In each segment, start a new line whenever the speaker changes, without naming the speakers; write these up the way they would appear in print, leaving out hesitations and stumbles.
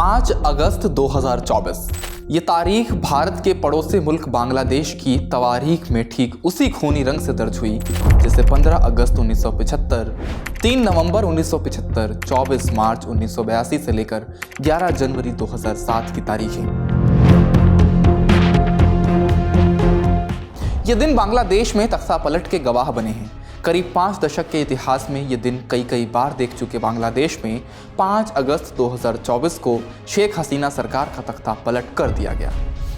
5 अगस्त 2024 ये तारीख भारत के पड़ोसी मुल्क बांग्लादेश की तवारीख में ठीक उसी खूनी रंग से दर्ज हुई जैसे 15 अगस्त 1975, 3 नवंबर 1975, 24 मार्च 1982 से लेकर 11 जनवरी 2007 की तारीखें। ये दिन बांग्लादेश में तख्ता पलट के गवाह बने हैं। करीब 5 दशक के इतिहास में ये दिन कई बार देख चुके बांग्लादेश में 5 अगस्त 2024 को शेख हसीना सरकार का तख्ता पलट कर दिया गया।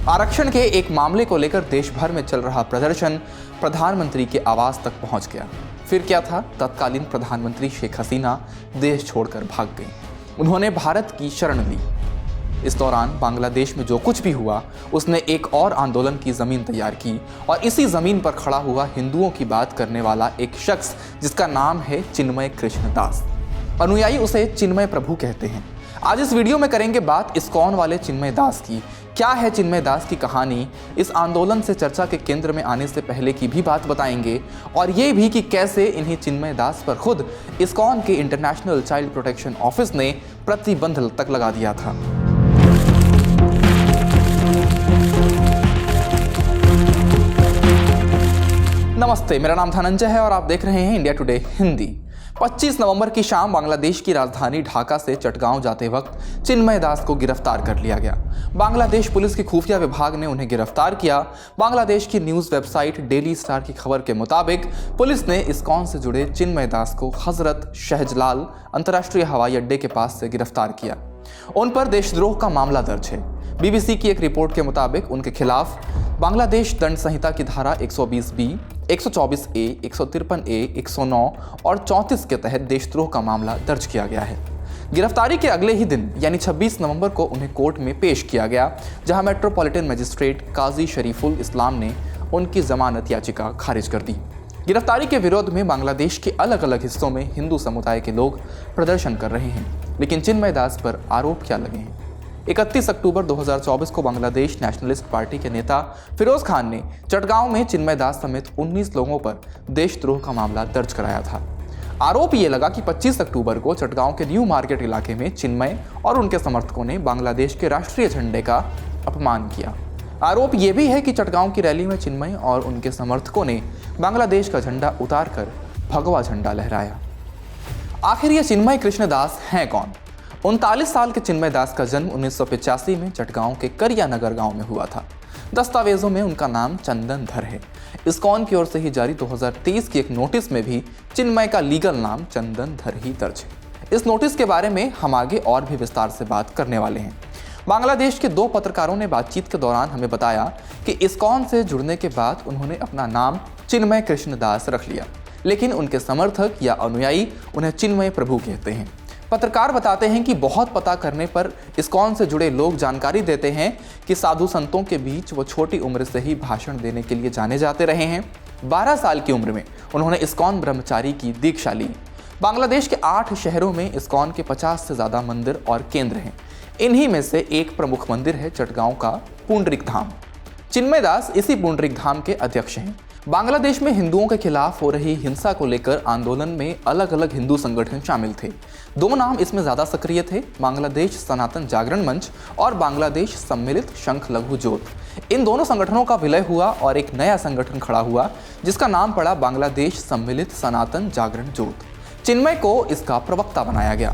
आरक्षण के एक मामले को लेकर देश भर में चल रहा प्रदर्शन प्रधानमंत्री के आवास तक पहुंच गया। फिर क्या था, तत्कालीन प्रधानमंत्री शेख हसीना देश छोड़कर भाग गई। उन्होंने भारत की शरण ली। इस दौरान बांग्लादेश में जो कुछ भी हुआ, उसने एक और आंदोलन की जमीन तैयार की और इसी जमीन पर खड़ा हुआ हिंदुओं की बात करने वाला एक शख्स जिसका नाम है चिन्मय कृष्ण दास। अनुयायी उसे चिन्मय प्रभु कहते हैं। आज इस वीडियो में करेंगे बात इस्कॉन वाले चिन्मय दास की। क्या है चिन्मय दास की कहानी, इस आंदोलन से चर्चा के केंद्र में आने से पहले की भी बात बताएंगे और ये भी कि कैसे इन्हीं चिन्मय दास पर खुद इस्कॉन के इंटरनेशनल चाइल्ड प्रोटेक्शन ऑफिस ने प्रतिबंध तक लगा दिया था। नमस्ते, मेरा नाम धनंजय है और आप देख रहे हैं इंडिया टुडे हिंदी। 25 नवंबर की शाम बांग्लादेश की राजधानी ढाका से चटगांव जाते वक्त चिन्मय दास को गिरफ्तार कर लिया गया। बांग्लादेश पुलिस की खुफिया विभाग ने उन्हें गिरफ्तार किया। बांग्लादेश की न्यूज वेबसाइट डेली स्टार की खबर के मुताबिक पुलिस ने इस्कॉन से जुड़े चिन्मय दास को हजरत शहजलाल अंतर्राष्ट्रीय हवाई अड्डे के पास से गिरफ्तार किया। उन पर देशद्रोह का मामला दर्ज है। बीबीसी की एक रिपोर्ट के मुताबिक उनके खिलाफ बांग्लादेश दंड संहिता की धारा 120B, 124A, 153A, 109 और 34 के तहत देशद्रोह का मामला दर्ज किया गया है। गिरफ्तारी के अगले ही दिन यानी 26 नवंबर को उन्हें कोर्ट में पेश किया गया, जहां मेट्रोपॉलिटन मजिस्ट्रेट काजी शरीफुल इस्लाम ने उनकी जमानत याचिका खारिज कर दी। गिरफ्तारी के विरोध में बांग्लादेश के अलग अलग हिस्सों में हिंदू समुदाय के लोग प्रदर्शन कर रहे हैं, लेकिन चिन्मय दास पर आरोप क्या लगे हैं। 31 अक्टूबर 2024 को बांग्लादेश नेशनलिस्ट पार्टी के नेता फिरोज खान ने चटगांव में चिन्मय दास समेत 19 लोगों पर देशद्रोह का मामला दर्ज कराया था। आरोप ये लगा कि 25 अक्टूबर को चटगांव के न्यू मार्केट इलाके में चिन्मय और उनके समर्थकों ने बांग्लादेश के राष्ट्रीय झंडे का अपमान किया। आरोप ये भी है कि चटगांव की रैली में चिन्मय और उनके समर्थकों ने बांग्लादेश का झंडा उतारकर भगवा झंडा लहराया। आखिर ये चिन्मय कृष्ण दास हैं कौन? 39 साल के चिन्मय दास का जन्म 1985 में चटगांव के करिया नगर गांव में हुआ था। दस्तावेजों में उनका नाम चंदन धर है। इस्कॉन की ओर से ही जारी 2023 की एक नोटिस में भी चिन्मय का लीगल नाम चंदन धर ही दर्ज है। इस नोटिस के बारे में हम आगे और भी विस्तार से बात करने वाले हैं। बांग्लादेश के 2 पत्रकारों ने बातचीत के दौरान हमें बताया कि इस्कॉन से जुड़ने के बाद उन्होंने अपना नाम चिन्मय कृष्ण दास रख लिया, लेकिन उनके समर्थक या अनुयायी उन्हें चिन्मय प्रभु कहते हैं। पत्रकार बताते हैं कि बहुत पता करने पर इस्कॉन से जुड़े लोग जानकारी देते हैं कि साधु संतों के बीच वो छोटी उम्र से ही भाषण देने के लिए जाने जाते रहे हैं। 12 साल की उम्र में उन्होंने इस्कॉन ब्रह्मचारी की दीक्षा ली। बांग्लादेश के 8 शहरों में इस्कॉन के 50 से ज़्यादा मंदिर और केंद्र हैं। इन्हीं में से एक प्रमुख मंदिर है चटगांव का पुंडरीक धाम। चिन्मय दास इसी पुंडरीक धाम के अध्यक्ष हैं। बांग्लादेश में हिंदुओं के खिलाफ हो रही हिंसा को लेकर आंदोलन में अलग अलग हिंदू संगठन शामिल थे। 2 नाम इसमें ज़्यादा सक्रिय थे, बांग्लादेश सनातन जागरण मंच और बांग्लादेश सम्मिलित शंख लघु ज्योत। इन दोनों संगठनों का विलय हुआ और एक नया संगठन खड़ा हुआ जिसका नाम पड़ा बांग्लादेश सम्मिलित सनातन जागरण ज्योत। चिन्मय को इसका प्रवक्ता बनाया गया।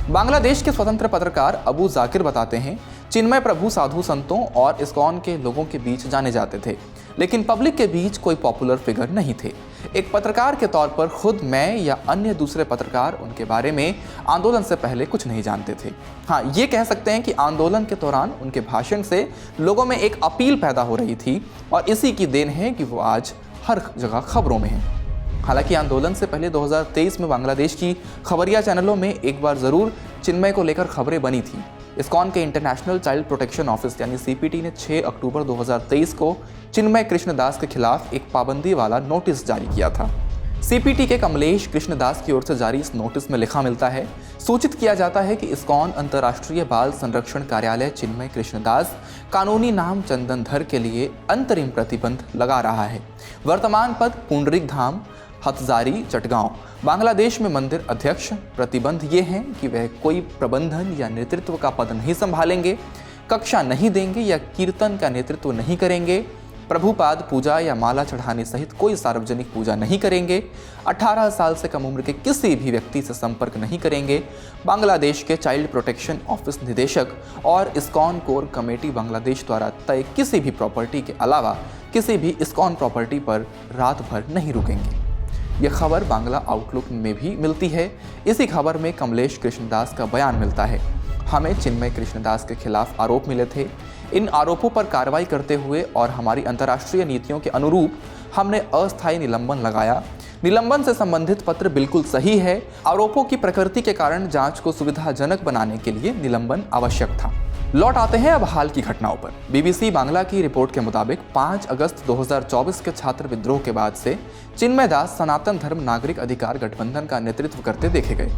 बांग्लादेश के स्वतंत्र पत्रकार अबू जाकिर बताते हैं, चिन्मय प्रभु साधु संतों और इस्कॉन के लोगों के बीच जाने जाते थे, लेकिन पब्लिक के बीच कोई पॉपुलर फिगर नहीं थे। एक पत्रकार के तौर पर खुद मैं या अन्य दूसरे पत्रकार उनके बारे में आंदोलन से पहले कुछ नहीं जानते थे। हाँ, ये कह सकते हैं कि आंदोलन के दौरान उनके भाषण से लोगों में एक अपील पैदा हो रही थी और इसी की देन है कि वो आज हर जगह खबरों में है। हालांकि आंदोलन से पहले 2023 में बांग्लादेश की खबरिया चैनलों में एक बार ज़रूर चिन्मय को लेकर खबरें बनी थी। इस्कॉन के इंटरनेशनल चाइल्ड प्रोटेक्शन ऑफिस यानी CPT ने 6 अक्टूबर 2023 को चिन्मय कृष्ण दास के खिलाफ एक पाबंदी वाला नोटिस जारी किया था। CPT के कमलेश कृष्ण दास की ओर से जारी इस नोटिस में लिखा मिलता है, सूचित किया जाता है कि इस्कॉन अंतर्राष्ट्रीय बाल संरक्षण कार्यालय चिन्मय कृष्ण दास कानूनी नाम चंदन धर के लिए अंतरिम प्रतिबंध लगा रहा है। वर्तमान पद पुंडरीक धाम हतजारी चटगांव। बांग्लादेश में मंदिर अध्यक्ष प्रतिबंध ये हैं कि वह कोई प्रबंधन या नेतृत्व का पद नहीं संभालेंगे, कक्षा नहीं देंगे या कीर्तन का नेतृत्व नहीं करेंगे, प्रभुपाद पूजा या माला चढ़ाने सहित कोई सार्वजनिक पूजा नहीं करेंगे, 18 साल से कम उम्र के किसी भी व्यक्ति से संपर्क नहीं करेंगे। बांग्लादेश के चाइल्ड प्रोटेक्शन ऑफिस निदेशक और इस्कॉन कोर कमेटी बांग्लादेश द्वारा तय किसी भी प्रॉपर्टी के अलावा किसी भी इस्कॉन प्रॉपर्टी पर रात भर नहीं रुकेंगे। यह खबर बांग्ला आउटलुक में भी मिलती है। इसी खबर में कमलेश कृष्णदास का बयान मिलता है। हमें चिन्मय कृष्णदास के खिलाफ आरोप मिले थे। इन आरोपों पर कार्रवाई करते हुए और हमारी अंतर्राष्ट्रीय नीतियों के अनुरूप हमने अस्थायी निलंबन लगाया। निलंबन से संबंधित पत्र बिल्कुल सही है। आरोपों की प्रकृति के कारण जांच को सुविधाजनक बनाने के लिए निलंबन आवश्यक था। लौट आते हैं अब हाल की घटनाओं पर। बीबीसी बांग्ला की रिपोर्ट के मुताबिक 5 अगस्त 2024 के छात्र विद्रोह के बाद से चिन्मय दास सनातन धर्म नागरिक अधिकार गठबंधन का नेतृत्व करते देखे गए।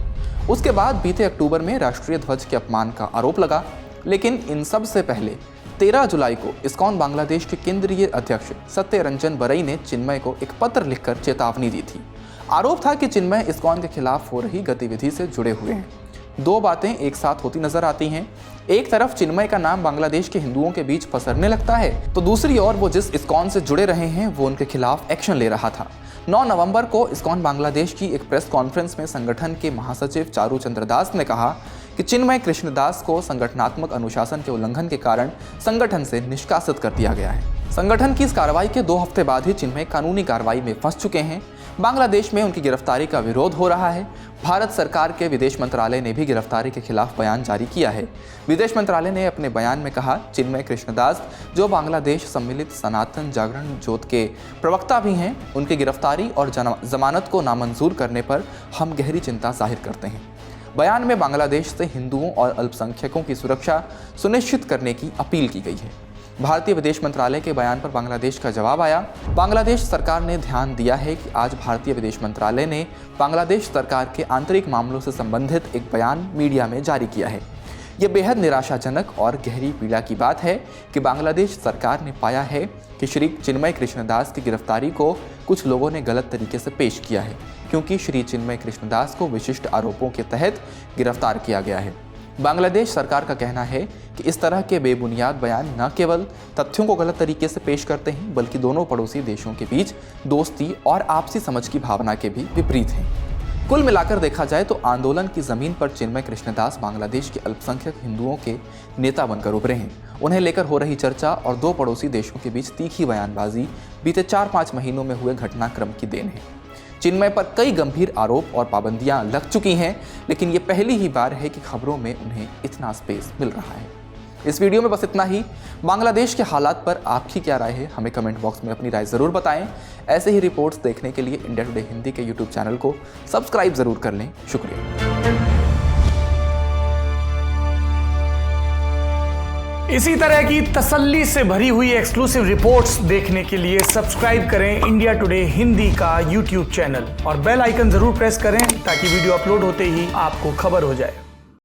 उसके बाद बीते अक्टूबर में राष्ट्रीय ध्वज के अपमान का आरोप लगा, लेकिन इन सब से पहले 13 जुलाई को इस्कॉन बांग्लादेश के केंद्रीय अध्यक्ष सत्य रंजन बरई ने चिन्मय को एक पत्र लिखकर चेतावनी दी थी। आरोप था कि चिन्मय इस्कॉन के खिलाफ हो रही गतिविधि से जुड़े हुए हैं। दो बातें एक साथ होती नजर आती हैं। एक तरफ चिन्मय का नाम बांग्लादेश के हिंदुओं के बीच पसरने लगता है, तो दूसरी ओर वो जिस इस्कॉन से जुड़े रहे हैं वो उनके खिलाफ एक्शन ले रहा था। 9 नवंबर को इस्कॉन बांग्लादेश की एक प्रेस कॉन्फ्रेंस में संगठन के महासचिव चारू चंद्र दास ने कहा कि चिन्मय कृष्णदास को संगठनात्मक अनुशासन के उल्लंघन के कारण संगठन से निष्कासित कर दिया गया है। संगठन की इस कार्रवाई के 2 हफ्ते बाद ही चिन्मय कानूनी कार्रवाई में फंस चुके हैं। बांग्लादेश में उनकी गिरफ्तारी का विरोध हो रहा है। भारत सरकार के विदेश मंत्रालय ने भी गिरफ्तारी के खिलाफ बयान जारी किया है। विदेश मंत्रालय ने अपने बयान में कहा, चिन्मय कृष्णदास जो बांग्लादेश सम्मिलित सनातन जागरण जोत के प्रवक्ता भी हैं, उनकी गिरफ्तारी और जमानत को नामंजूर करने पर हम गहरी चिंता जाहिर करते हैं। बयान में बांग्लादेश से हिंदुओं और अल्पसंख्यकों की सुरक्षा सुनिश्चित करने की अपील की गई है। भारतीय विदेश मंत्रालय के बयान पर बांग्लादेश का जवाब आया। बांग्लादेश सरकार ने ध्यान दिया है कि आज भारतीय विदेश मंत्रालय ने बांग्लादेश सरकार के आंतरिक मामलों से संबंधित एक बयान मीडिया में जारी किया है। यह बेहद निराशाजनक और गहरी पीड़ा की बात है कि बांग्लादेश सरकार ने पाया है कि श्री चिन्मय कृष्णदास की गिरफ्तारी को कुछ लोगों ने गलत तरीके से पेश किया है, क्योंकि श्री चिन्मय कृष्णदास को विशिष्ट आरोपों के तहत गिरफ्तार किया गया है। बांग्लादेश सरकार का कहना है कि इस तरह के बेबुनियाद बयान न केवल तथ्यों को गलत तरीके से पेश करते हैं, बल्कि दोनों पड़ोसी देशों के बीच दोस्ती और आपसी समझ की भावना के भी विपरीत हैं। कुल मिलाकर देखा जाए तो आंदोलन की जमीन पर चिन्मय कृष्णदास बांग्लादेश के अल्पसंख्यक हिंदुओं के नेता बनकर उभरे हैं। उन्हें लेकर हो रही चर्चा और 2 पड़ोसी देशों के बीच तीखी बयानबाजी बीते 4-5 महीनों में हुए घटनाक्रम की देन है। चिन्मय पर कई गंभीर आरोप और पाबंदियां लग चुकी हैं, लेकिन ये पहली ही बार है कि खबरों में उन्हें इतना स्पेस मिल रहा है। इस वीडियो में बस इतना ही। बांग्लादेश के हालात पर आपकी क्या राय है, हमें कमेंट बॉक्स में अपनी राय ज़रूर बताएं। ऐसे ही रिपोर्ट्स देखने के लिए इंडिया टुडे हिंदी के यूट्यूब चैनल को सब्सक्राइब ज़रूर कर लें। शुक्रिया।
इसी तरह की तसल्ली से भरी हुई एक्सक्लूसिव रिपोर्ट्स देखने के लिए सब्सक्राइब करें इंडिया टुडे हिंदी का यूट्यूब चैनल और बेल आइकन जरूर प्रेस करें ताकि वीडियो अपलोड होते ही आपको खबर हो जाए।